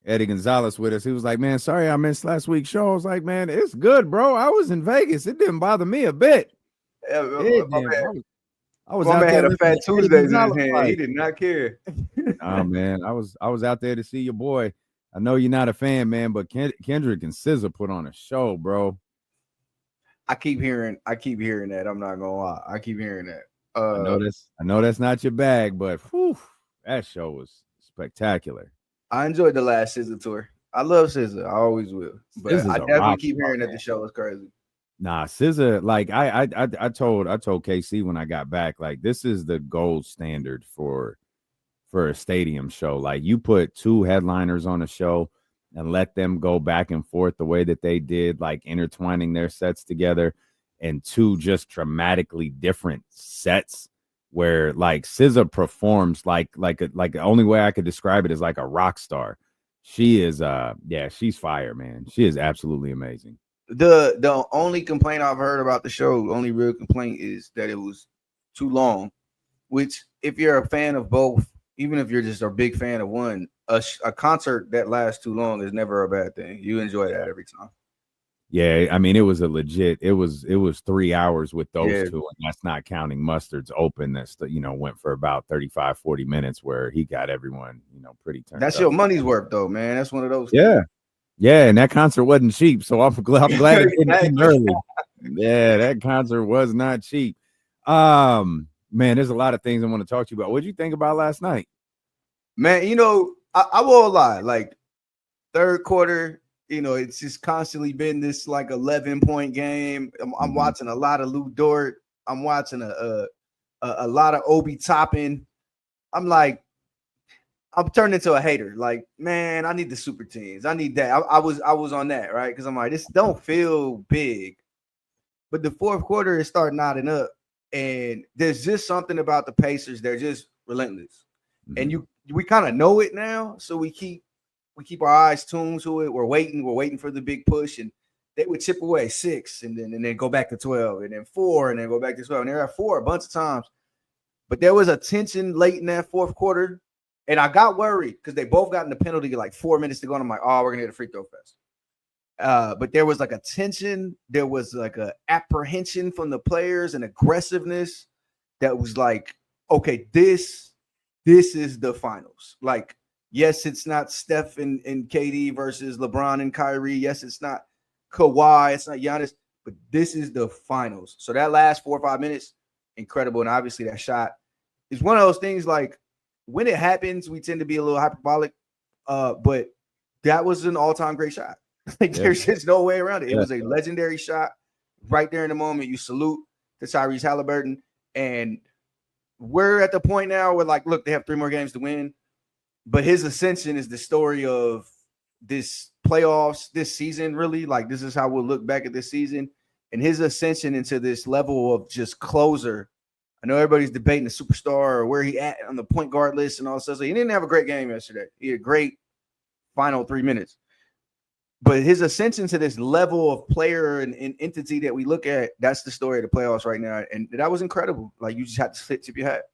Eddie Gonzalez with us. He was like, man, sorry I missed last week's show. I was like, man, it's good, bro. I was in Vegas. It didn't bother me a bit. Yeah, It didn't. I was my out man there had a listening Fat to Eddie Tuesdays in his Gonzalez hand. He fight. did not care. Oh man, I was out there to see your boy. I know you're not a fan, man, but Kendrick and SZA put on a show, bro. I keep hearing that. I'm not gonna lie. I keep hearing that. I know that's not your bag, but whew, that show was spectacular. I enjoyed the last SZA tour. I love SZA. I always will. But SZA's I a definitely rock keep star, hearing that man. the show is crazy. Nah, SZA, like I told KC when I got back, like this is the gold standard for a stadium show. Like you put two headliners on a show and let them go back and forth the way that they did, like intertwining their sets together, and two just dramatically different sets where like SZA performs like the only way I could describe it is like a rock star. She is yeah, she's fire, man. She is absolutely amazing. The only complaint I've heard about the show, only real complaint, is that it was too long. Which, if you're a fan of both, even if you're just a big fan of one, a concert that lasts too long is never a bad thing. You enjoy that every time. Yeah, I mean, it was 3 hours with those Yeah, two, and that's not counting Mustard's open that's went for about 35, 40 minutes where he got everyone, pretty turned that's up. your money's worth, though, man. That's one of those things. Yeah. Yeah, and that concert wasn't cheap, so I'm glad it didn't end Exactly. early. Yeah, that concert was not cheap. Man, there's a lot of things I want to talk to you about. What did you think about last night? Man, I won't lie. Like, third quarter, it's just constantly been this like 11-point game. I'm Mhm. watching a lot of Lou Dort. I'm watching a lot of Obi Toppin. I'm like, I'm turning into a hater. Like, man, I need the super teams. I need that. I was on that, right? Because I'm like, this don't feel big. But the fourth quarter is starting nodding up. And there's just something about the Pacers. They're just relentless. And Mhm. we kind of know it now. So we keep our eyes tuned to it. We're waiting for the big push. And they would chip away 6 and then go back to 12 and then 4 and then go back to 12. And they're at 4 a bunch of times. But there was a tension late in that fourth quarter. And I got worried because they both got in the penalty like 4 minutes to go. And I'm like, oh, we're going to get a free throw fest. But there was like a tension. There was like a apprehension from the players and aggressiveness that was like, okay, this is the finals. Like, yes, it's not Steph and KD versus LeBron and Kyrie. Yes, it's not Kawhi. It's not Giannis. But this is the finals. So that last 4 or 5 minutes, incredible. And obviously that shot is one of those things like when it happens, we tend to be a little hyperbolic. But that was an all-time great shot. Like Yeah, there's just no way around it. It yeah. was a legendary shot right there in the moment. You salute to Tyrese Halliburton. And we're at the point now where, like, look, they have 3 more games to win. But his ascension is the story of this playoffs, this season, really. Like, this is how we'll look back at this season. And his ascension into this level of just closer. I know everybody's debating the superstar or where he at on the point guard list and all stuff. So he didn't have a great game yesterday. He had a great final 3 minutes. But his ascension to this level of player and entity that we look at, that's the story of the playoffs right now. And that was incredible. Like, you just had to tip your hat.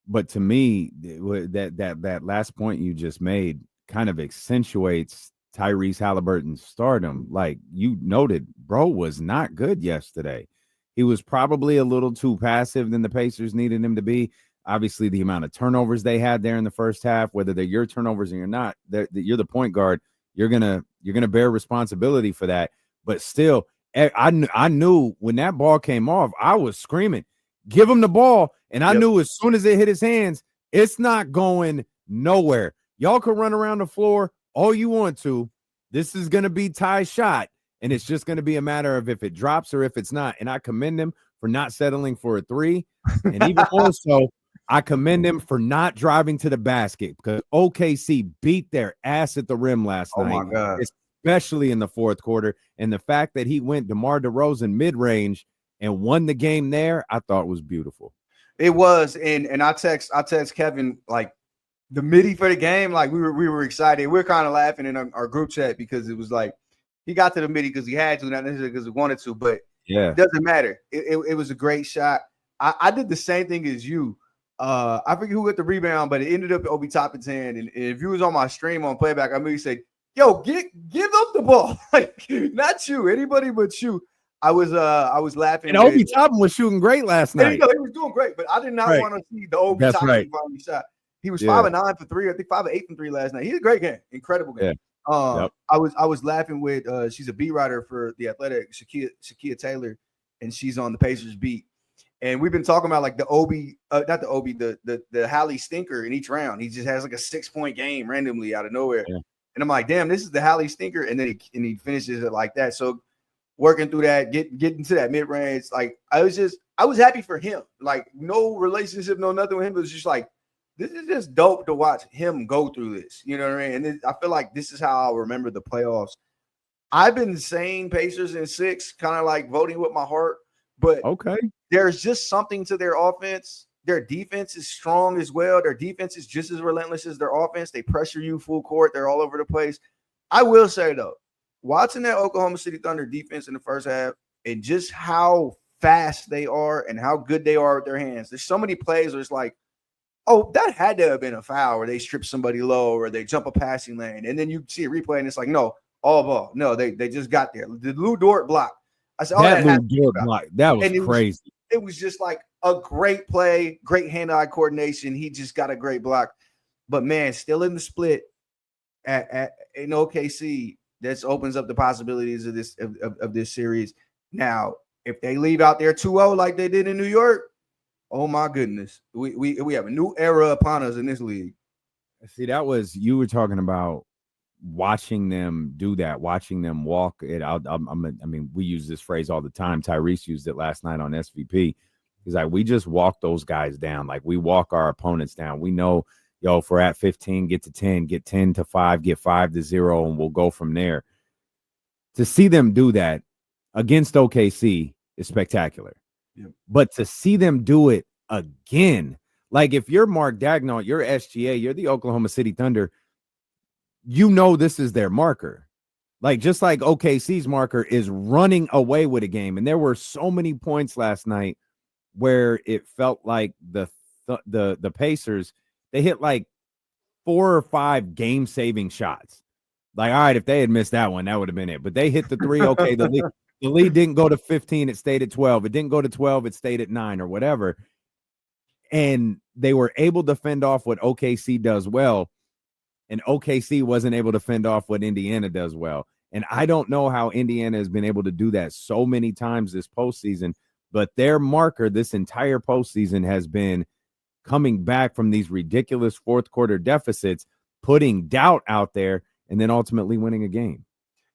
But to me, that last point you just made kind of accentuates Tyrese Halliburton's stardom. Like you noted, bro was not good yesterday. He was probably a little too passive than the Pacers needed him to be. Obviously, the amount of turnovers they had there in the first half, whether they're your turnovers or you're not, you're the point guard. You're gonna bear responsibility for that. But still, I knew when that ball came off, I was screaming, "Give him the ball!" And I Yep. knew as soon as it hit his hands, it's not going nowhere. Y'all can run around the floor all you want to. This is gonna be Ty's shot, and it's just gonna be a matter of if it drops or if it's not. And I commend him for not settling for a 3. And even more so, I commend him for not driving to the basket because OKC beat their ass at the rim last Oh, night, my God. especially in the fourth quarter. And the fact that he went DeMar DeRozan mid-range and won the game there, I thought was beautiful. It was. And I text Kevin, like, the MIDI for the game. Like, we were excited. We were kind of laughing in our group chat because it was like he got to the MIDI because he had to, not necessarily because he wanted to. But Yeah. it doesn't matter. It was a great shot. I did the same thing as you. I forget who got the rebound, but it ended up Obi Toppin's hand. And if you was on my stream on playback, I maybe say, "Yo, give up the ball, like not you, anybody but you." I was laughing. And Obi Toppin was shooting great last night. He was doing great, but I did not want to see the Obi Toppin finally shot. He was 5 of 9 for 3. I think 5 of 8 from 3 last night. He had a great game, incredible game. Yeah. I was laughing with she's a beat writer for The Athletic, Shakia Taylor, and she's on the Pacers beat. And we've been talking about like the Obi, not the Obi, the Hallie stinker in each round. He just has like a 6-point game randomly out of nowhere. Yeah. And I'm like, damn, this is the Hallie stinker. And then he finishes it like that. So working through that, getting to that mid range, like I was happy for him. Like no relationship, no nothing with him. It was just like, this is just dope to watch him go through this. You know what I mean? And I feel like this is how I'll remember the playoffs. I've been saying Pacers in 6, kind of like voting with my heart, but there's just something to their offense. Their defense is strong as well. Their defense is just as relentless as their offense. They pressure you full court. They're all over the place. I will say though, watching that Oklahoma City Thunder defense in the first half and just how fast they are and how good they are with their hands. There's so many plays where it's like, oh, that had to have been a foul where they strip somebody low or they jump a passing lane. And then you see a replay and it's like, no, all ball. No, they just got there. The Lou Dort block. I said, that Lou Dort block. That was crazy. It was just like a great play, great hand-eye coordination. He just got a great block. But, man, still in the split in OKC, that opens up the possibilities of this series. Now, if they leave out there 2-0 like they did in New York, oh my goodness, we have a new era upon us in this league. See, that was you were talking about watching them do that, watching them walk it out. I mean, we use this phrase all the time. Tyrese used it last night on SVP. He's like, we just walk those guys down. Like we walk our opponents down. We know, if we're at 15, get to 10, get 10 to 5, get 5 to 0, and we'll go from there. To see them do that against OKC is spectacular. Yeah. But to see them do it again, like if you're Mark Dagnall, you're SGA, you're the Oklahoma City Thunder, this is their marker. Like just like OKC's marker is running away with a game. And there were so many points last night where it felt like the Pacers, they hit like 4 or 5 game-saving shots. Like, all right, if they had missed that one, that would have been it. But they hit the 3, okay, the lead didn't go to 15, it stayed at 12. It didn't go to 12, it stayed at 9 or whatever. And they were able to fend off what OKC does well, and OKC wasn't able to fend off what Indiana does well. And I don't know how Indiana has been able to do that so many times this postseason, but their marker this entire postseason has been coming back from these ridiculous fourth quarter deficits, putting doubt out there, and then ultimately winning a game.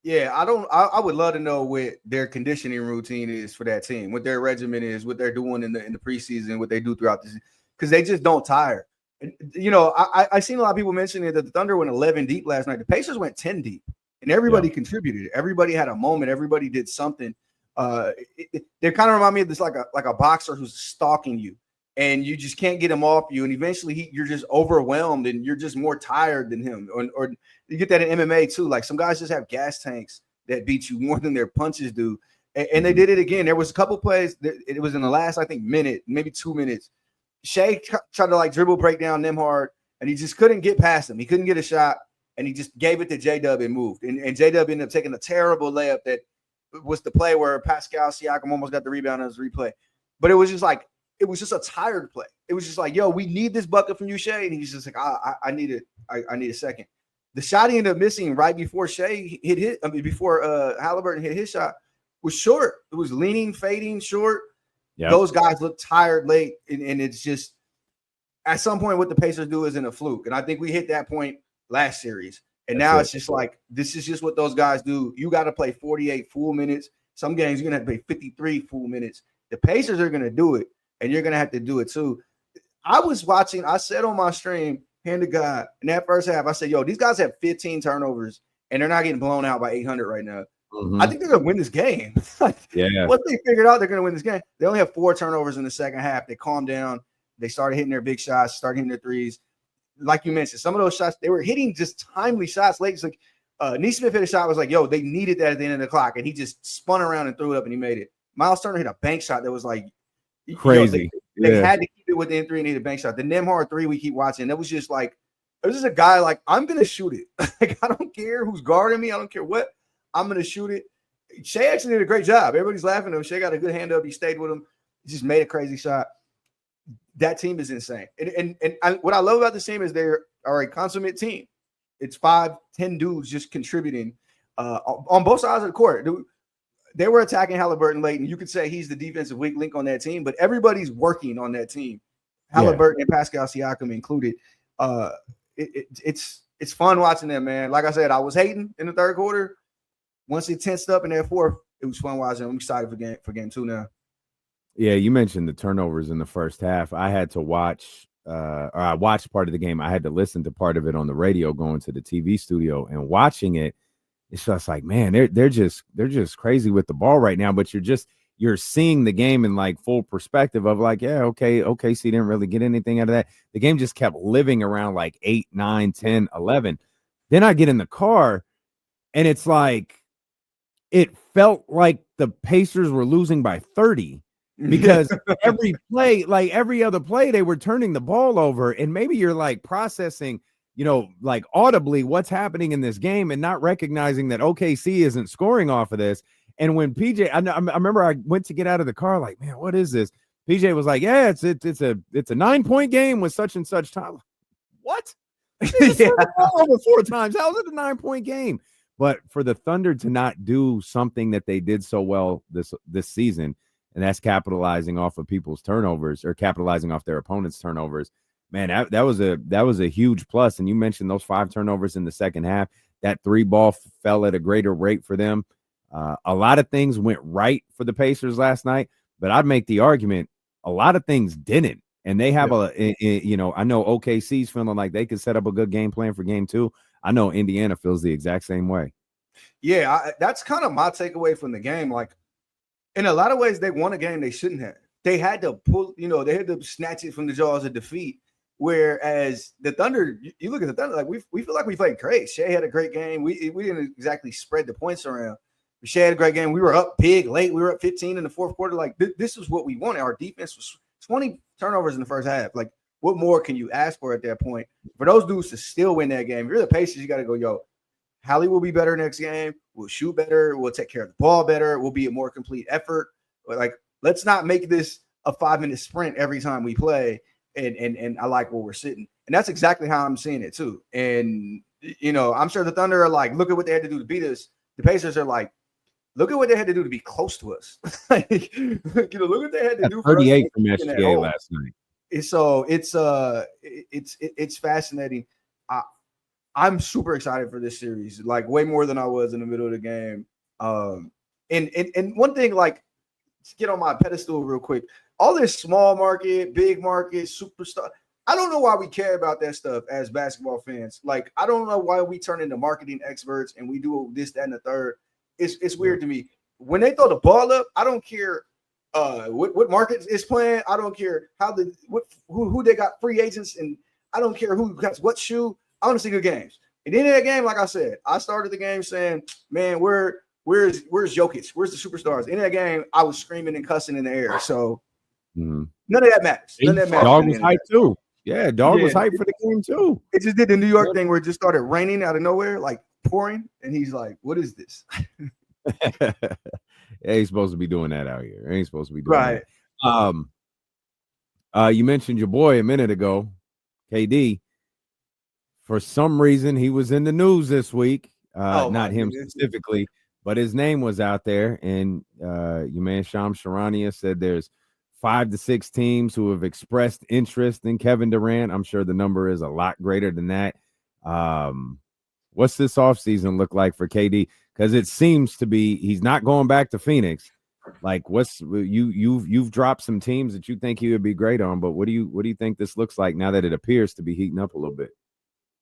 Yeah, I would love to know what their conditioning routine is for that team, what their regimen is, what they're doing in the preseason, what they do throughout this, because they just don't tire. And, I seen a lot of people mentioning that the Thunder went 11 deep last night. The Pacers went 10 deep, and everybody contributed. Everybody had a moment. Everybody did something. They kind of remind me of this like a boxer who's stalking you, and you just can't get him off you. And eventually you're just overwhelmed and you're just more tired than him. Or you get that in MMA too. Like some guys just have gas tanks that beat you more than their punches do. And they did it again. There was a couple plays. It was in the last, I think, minute, maybe 2 minutes. Shea tried to like dribble break down Nembhard, and he just couldn't get past him. He couldn't get a shot, and he just gave it to J-Dub and moved. And J-Dub ended up taking a terrible layup that was the play where Pascal Siakam almost got the rebound on his replay. But it was just like, it was just a tired play. It was just like, yo, we need this bucket from you, Shea. And he's just like, I need it. I need a second. The shot he ended up missing right before Shea hit his, before Halliburton hit his shot was short. It was leaning, fading, short. Yep. Those guys look tired late. And it's just, at some point, what the Pacers do isn't a fluke. And I think we hit that point last series. And now it's just like, this is just what those guys do. You got to play 48 full minutes. Some games you're going to have to play 53 full minutes. The Pacers are going to do it, and you're going to have to do it too. I was watching, I said on my stream, hand to God, in that first half, I said, yo, these guys have 15 turnovers, and they're not getting blown out by 800 right now. Mm-hmm. I think they're going to win this game. Once they figured out they're going to win this game, they only have 4 turnovers in the second half. They calmed down. They started hitting their big shots, started hitting their threes. Like you mentioned, some of those shots, they were hitting just timely shots late. It's like Neesmith hit a shot, was like, yo, they needed that at the end of the clock. And he just spun around and threw it up and he made it. Miles Turner hit a bank shot that was like crazy. They Yeah. had to keep it within 3 and need a bank shot. The Nembhard 3 we keep watching, that was just like, it was just a guy like, I'm gonna shoot it. Like, I don't care who's guarding me, I don't care what, I'm gonna shoot it. Shea actually did a great job. Everybody's laughing at him. Shea got a good hand up. He stayed with him. He just made a crazy shot. That team is insane. What I love about this team is they are a consummate team. It's 5-10 dudes just contributing on both sides of the court. They were attacking Halliburton late, and you could say he's the defensive weak link on that team, but everybody's working on that team. Halliburton and Pascal Siakam included. It's fun watching them, man. Like I said, I was hating in the third quarter. Once it tensed up in that fourth, it was fun watching. I'm excited for game 2 now. Yeah, you mentioned the turnovers in the first half. I had to watch, or I watched part of the game. I had to listen to part of it on the radio going to the TV studio, and watching it, it's just like, man, they're just crazy with the ball right now. But you're seeing the game in like full perspective of like, yeah, okay, OKC didn't really get anything out of that. The game just kept living around like 8, 9, 10, 11. Then I get in the car, and it's like, it felt like the Pacers were losing by 30 because every play, like every other play, they were turning the ball over. And maybe you're like processing, like audibly what's happening in this game and not recognizing that OKC isn't scoring off of this. And when PJ, I remember I went to get out of the car, like, man, what is this? PJ was like, yeah, it's a 9-point game with such and such time. What? They just turned the ball over 4 times. How is it a 9-point game? But for the Thunder to not do something that they did so well this season, and that's capitalizing off of people's turnovers or capitalizing off their opponents' turnovers, man, that was a huge plus. And you mentioned those 5 turnovers in the second half. That 3 ball fell at a greater rate for them. A lot of things went right for the Pacers last night, but I'd make the argument a lot of things didn't. And they have I know OKC's feeling like they could set up a good game plan for game 2. I know Indiana feels the exact same way. Yeah, that's kind of my takeaway from the game. Like, in a lot of ways, they won a game they shouldn't have. They had to pull, they had to snatch it from the jaws of defeat. Whereas the Thunder, you look at the Thunder, like we feel like we played great. Shea had a great game. We didn't exactly spread the points around. But Shea had a great game. We were up big late. We were up 15 in the fourth quarter. Like, this is what we wanted. Our defense was 20 turnovers in the first half. Like, what more can you ask for at that point? For those dudes to still win that game, if you're the Pacers, you got to go, yo, Hallie will be better next game. We'll shoot better. We'll take care of the ball better. We'll be a more complete effort. But like, let's not make this a 5-minute sprint every time we play. And I like where we're sitting. And that's exactly how I'm seeing it too. And, I'm sure the Thunder are like, look at what they had to do to beat us. The Pacers are like, look at what they had to do to be close to us. Look what they had to do for 38 us from SGA last night. So it's fascinating. I'm super excited for this series, like way more than I was in the middle of the game. And one thing, like, to get on my pedestal real quick, all this small market, big market, superstar, I don't know why we care about that stuff as basketball fans. Like, I don't know why we turn into marketing experts and we do this, that, and the third. It's weird to me. When they throw the ball up, I don't care what market is playing. I don't care who they got free agents, and I don't care who got what shoe. I want to see good games. At the end of that game, like I said, I started the game saying, man, where's Jokic? Where's the superstars? At the end of that game, I was screaming and cussing in the air. So none of that matters. None of that matters. Dog was hyped too. Yeah, Dog was hyped for the game too. It just did the New York thing where it just started raining out of nowhere, like pouring. And he's like, what is this? He's supposed to be doing that out here. Ain't supposed to be doing that. You mentioned your boy a minute ago, KD. For some reason, he was in the news this week. Not him specifically, but his name was out there. And your man Shams Charania said there's 5 to 6 teams who have expressed interest in Kevin Durant. I'm sure the number is a lot greater than that. What's this offseason look like for KD? Because it seems to be he's not going back to Phoenix. Like, you've dropped some teams that you think he would be great on, but what do you think this looks like now that it appears to be heating up a little bit?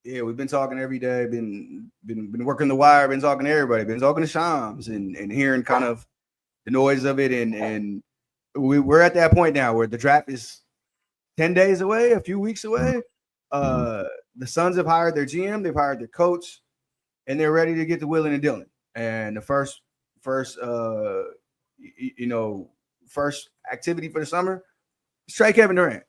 Yeah, we've been talking every day, been working the wire, been talking to everybody, been talking to Shams and hearing kind of the noise of it. And we're at that point now where the draft is 10 days away, a few weeks away. The Suns have hired their GM, they've hired their coach, and they're ready to get to Willing and Dillon. And the first activity for the summer, trade Kevin Durant.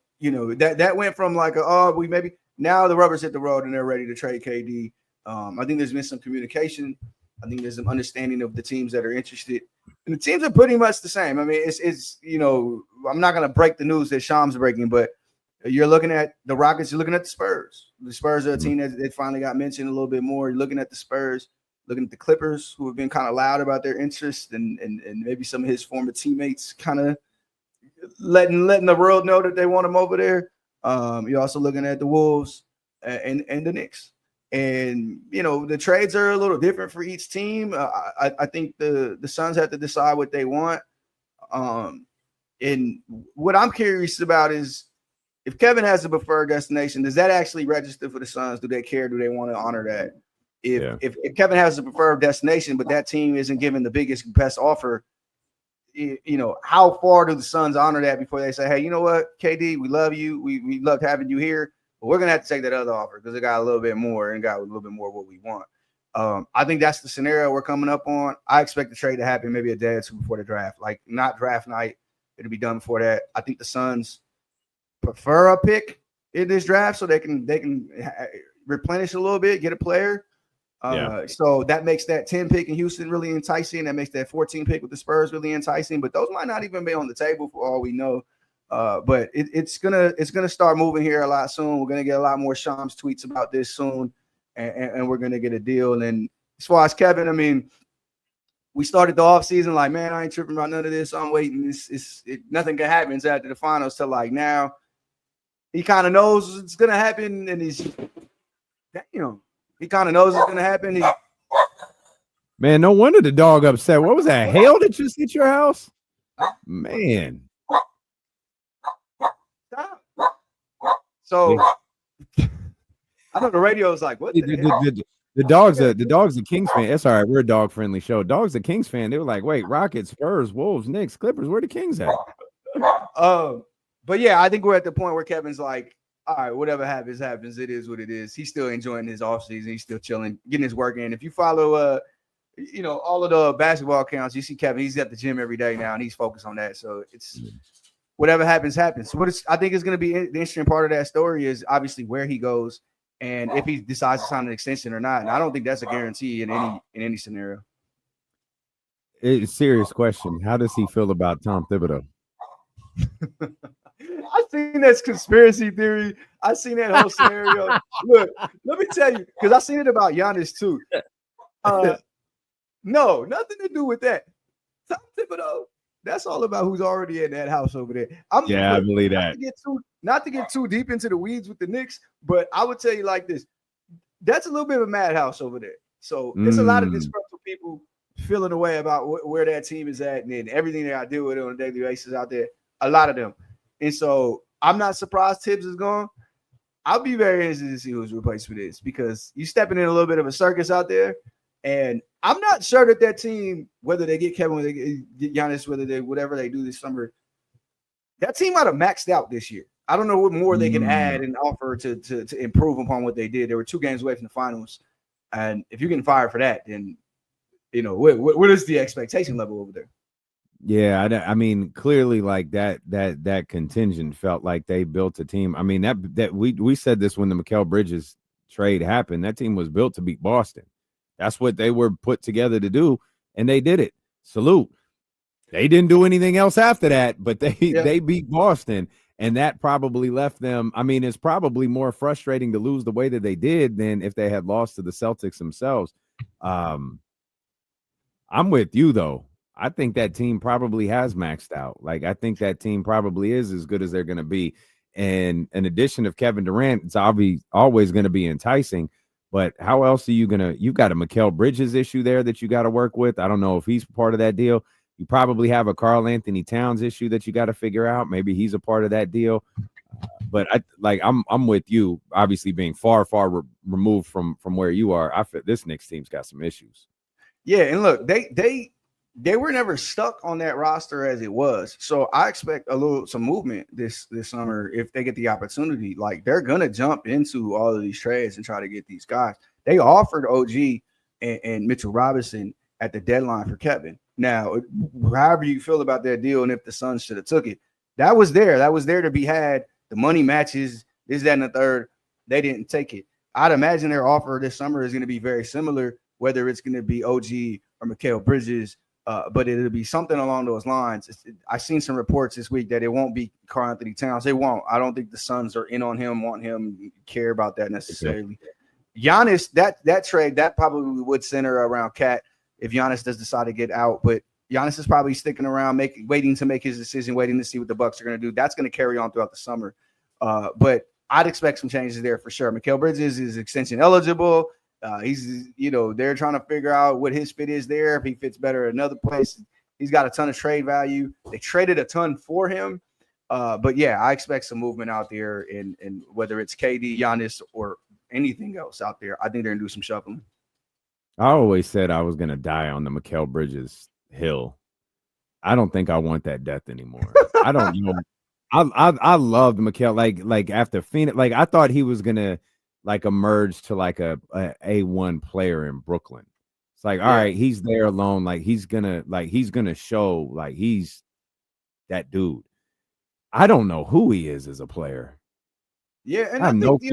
That went from like we maybe now the rubber's hit the road and they're ready to trade KD. I think there's been some communication. I think there's some understanding of the teams that are interested, and the teams are pretty much the same. I mean, it's I'm not gonna break the news that Sham's breaking, but you're looking at the Rockets. You're looking at the Spurs. The Spurs are a team that finally got mentioned a little bit more. You're looking at the Spurs, looking at the Clippers, who have been kind of loud about their interest, and maybe some of his former teammates kind of letting the world know that they want him over there. You're also looking at the Wolves and the Knicks. And, the trades are a little different for each team. I think the Suns have to decide what they want. And what I'm curious about is if Kevin has a preferred destination, does that actually register for the Suns? Do they care? Do they want to honor that? If Kevin has a preferred destination, but that team isn't given the best offer, how far do the Suns honor that before they say, hey, you know what, KD, we love you. We loved having you here. But we're going to have to take that other offer because it got a little bit more and got a little bit more of what we want. I think that's the scenario we're coming up on. I expect the trade to happen maybe a day or two before the draft, like not draft night. It'll be done before that. I think the Suns prefer a pick in this draft so they can replenish a little bit, get a player. So that makes that 10 pick in Houston really enticing. That makes that 14 pick with the Spurs really enticing. But those might not even be on the table for all we know. But it's gonna start moving here a lot soon. We're gonna get a lot more Shams tweets about this soon, and we're gonna get a deal. And as far as Kevin, I mean, we started the offseason like, man, I ain't tripping about none of this. I'm waiting. Nothing can happen after the finals till like now. He kind of knows it's gonna happen, and he kind of knows it's gonna happen. Man, no wonder the dog upset. What was that? Hail that just hit your house? Man. So I know the radio is like, what the dog's a Kings fan. That's all right. We're a dog friendly show. Dog's a Kings fan. They were like, wait, Rockets, Spurs, Wolves, Knicks, Clippers, where the Kings at? But yeah, I think we're at the point where Kevin's like, all right, whatever happens. It is what it is. He's still enjoying his offseason. He's still chilling, getting his work in. If you follow all of the basketball accounts, you see Kevin, he's at the gym every day now and he's focused on that. So it's whatever happens. So I think is going to be the interesting part of that story is obviously where he goes and if he decides to sign an extension or not. And I don't think that's a guarantee in any scenario. It's a serious question. How does he feel about Tom Thibodeau? I seen that conspiracy theory. I seen that whole scenario. Look, let me tell you, because I seen it about Giannis too. No, nothing to do with that. Tom Thibodeau, that's all about who's already in that house over there. I believe that. Not to get too deep into the weeds with the Knicks, but I would tell you like this. That's a little bit of a madhouse over there. So there's a lot of disgruntled people feeling away about where that team is at and everything that I deal with on a daily basis out there. A lot of them. And so I'm not surprised Tibbs is gone. I'll be very interested to see who's replacement is because you're stepping in a little bit of a circus out there. And I'm not sure that team, whether they get Kevin, whether they get Giannis, whatever they do this summer, that team might have maxed out this year. I don't know what more they can add and offer to improve upon what they did. They were 2 games away from the finals. And if you're getting fired for that, then, what is the expectation level over there? Yeah, I mean, clearly, like that contingent felt like they built a team. I mean, that we said this when the Mikal Bridges trade happened. That team was built to beat Boston. That's what they were put together to do, and they did it. Salute. They didn't do anything else after that, but they beat Boston, and that probably left them. I mean, it's probably more frustrating to lose the way that they did than if they had lost to the Celtics themselves. I'm with you though. I think that team probably has maxed out. Like, I think that team probably is as good as they're going to be. And an addition of Kevin Durant, it's always going to be enticing. But how else are you going to – you've got a Mikal Bridges issue there that you got to work with. I don't know if he's part of that deal. You probably have a Karl Anthony Towns issue that you got to figure out. Maybe he's a part of that deal. But I'm with you, obviously being far removed from where you are. I feel this Knicks team's got some issues. Yeah, and look, they were never stuck on that roster as it was. So I expect some movement this summer if they get the opportunity. Like, they're gonna jump into all of these trades and try to get these guys. They offered OG and Mitchell Robinson at the deadline for Kevin. Now, however you feel about that deal and if the Suns should have took it, That was there. That was there to be had. The money matches, this, that, and the third. They didn't take it. I'd imagine their offer this summer is going to be very similar, whether it's going to be OG or Mikal Bridges, but it'll be something along those lines. I've seen some reports this week that it won't be Karl-Anthony Towns. They won't. I don't think the Suns are in on him, want him, care about that necessarily. Giannis, that trade, that probably would center around Cat if Giannis does decide to get out. But Giannis is probably sticking around, waiting to make his decision, waiting to see what the Bucks are going to do. That's going to carry on throughout the summer. But I'd expect some changes there for sure. Mikal Bridges is extension eligible. He's, they're trying to figure out what his fit is there. If he fits better at another place, he's got a ton of trade value. They traded a ton for him. But yeah, I expect some movement out there, and whether it's KD, Giannis, or anything else out there, I think they're gonna do some shuffling. I always said I was gonna die on the Mikal Bridges hill. I don't think I want that death anymore. I don't, I loved Mikal, like after Phoenix, like I thought he was gonna like emerge to like a A1 player in Brooklyn. It's like, all right, he's there alone, like he's gonna show like he's that dude. I don't know who he is as a player. Yeah, and I think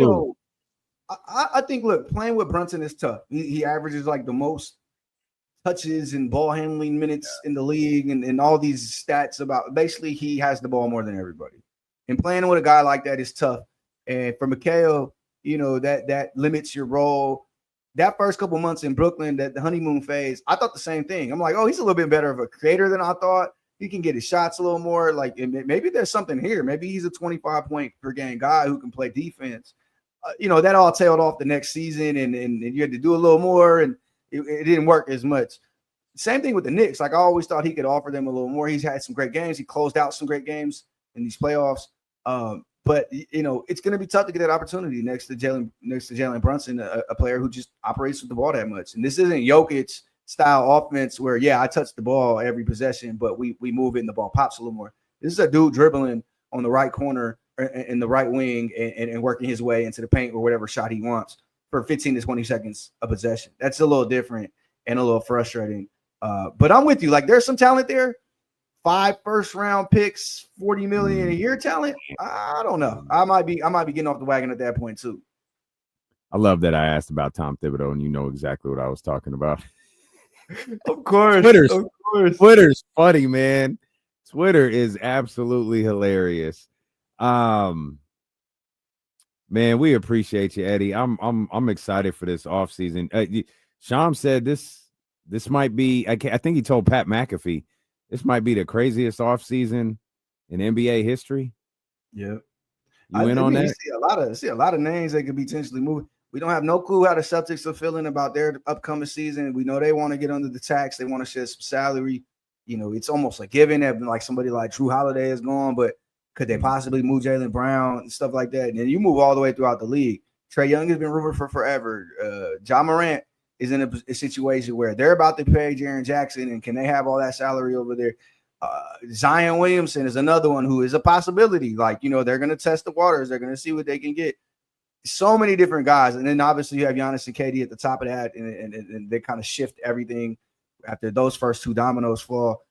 I think, look, playing with Brunson is tough. He averages like the most touches and ball handling minutes in the league, and all these stats about basically he has the ball more than everybody. And playing with a guy like that is tough. And for Mikal, that limits your role. That first couple months in Brooklyn, that the honeymoon phase, I thought the same thing. I'm like, oh, he's a little bit better of a creator than I thought. He can get his shots a little more. Like, maybe there's something here. Maybe he's a 25-point per game guy who can play defense. That all tailed off the next season, and you had to do a little more, and it didn't work as much. Same thing with the Knicks. Like, I always thought he could offer them a little more. He's had some great games. He closed out some great games in these playoffs. But it's going to be tough to get that opportunity next to Jalen Brunson, a player who just operates with the ball that much. And this isn't Jokic style offense where, I touch the ball every possession, but we move it and the ball pops a little more. This is a dude dribbling on the right corner in the right wing and working his way into the paint or whatever shot he wants for 15 to 20 seconds of possession. That's a little different and a little frustrating. But I'm with you. Like, there's some talent there. 5 first-round picks, $40 million a year talent. I don't know. I might be getting off the wagon at that point too. I love that I asked about Tom Thibodeau, and you know exactly what I was talking about. Of course. Twitter's funny, man. Twitter is absolutely hilarious. Man, we appreciate you, Eddie. I'm excited for this offseason. Sham said this might be, I think he told Pat McAfee, this might be the craziest offseason in NBA history. Yeah. You in on that? See a lot of names that could be potentially moved. We don't have no clue how the Celtics are feeling about their upcoming season. We know they want to get under the tax. They want to shed some salary. It's almost a given that like somebody like Drew Holiday is gone, but could they possibly move Jaylen Brown and stuff like that? And then you move all the way throughout the league. Trae Young has been rumored for forever. Ja Morant is in a situation where they're about to pay Jaren Jackson, and can they have all that salary over there? Zion Williamson is another one who is a possibility. Like, they're going to test the waters. They're going to see what they can get. So many different guys. And then obviously you have Giannis and KD at the top of that, and they kind of shift everything after those first two dominoes fall.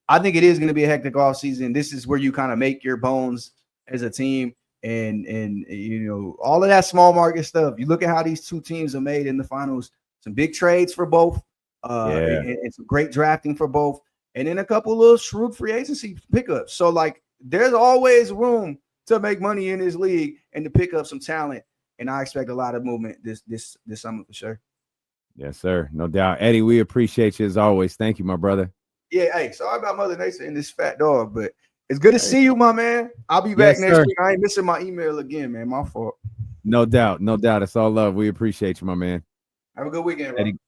I think it is going to be a hectic offseason. This is where you kind of make your bones as a team, and all of that small market stuff. You look at how these two teams are made in the finals. Some big trades for both, and some great drafting for both, and then a couple little shrewd free agency pickups. So, like, there's always room to make money in this league and to pick up some talent. And I expect a lot of movement this summer for sure. Yes, sir. No doubt. Eddie, we appreciate you as always. Thank you, my brother. Yeah, hey, sorry about Mother Nature and this fat dog, but it's good to see you, my man. I'll be back next week. I ain't missing my email again, man. My fault. No doubt. No doubt. It's all love. We appreciate you, my man. Have a good weekend, bro. Eddie,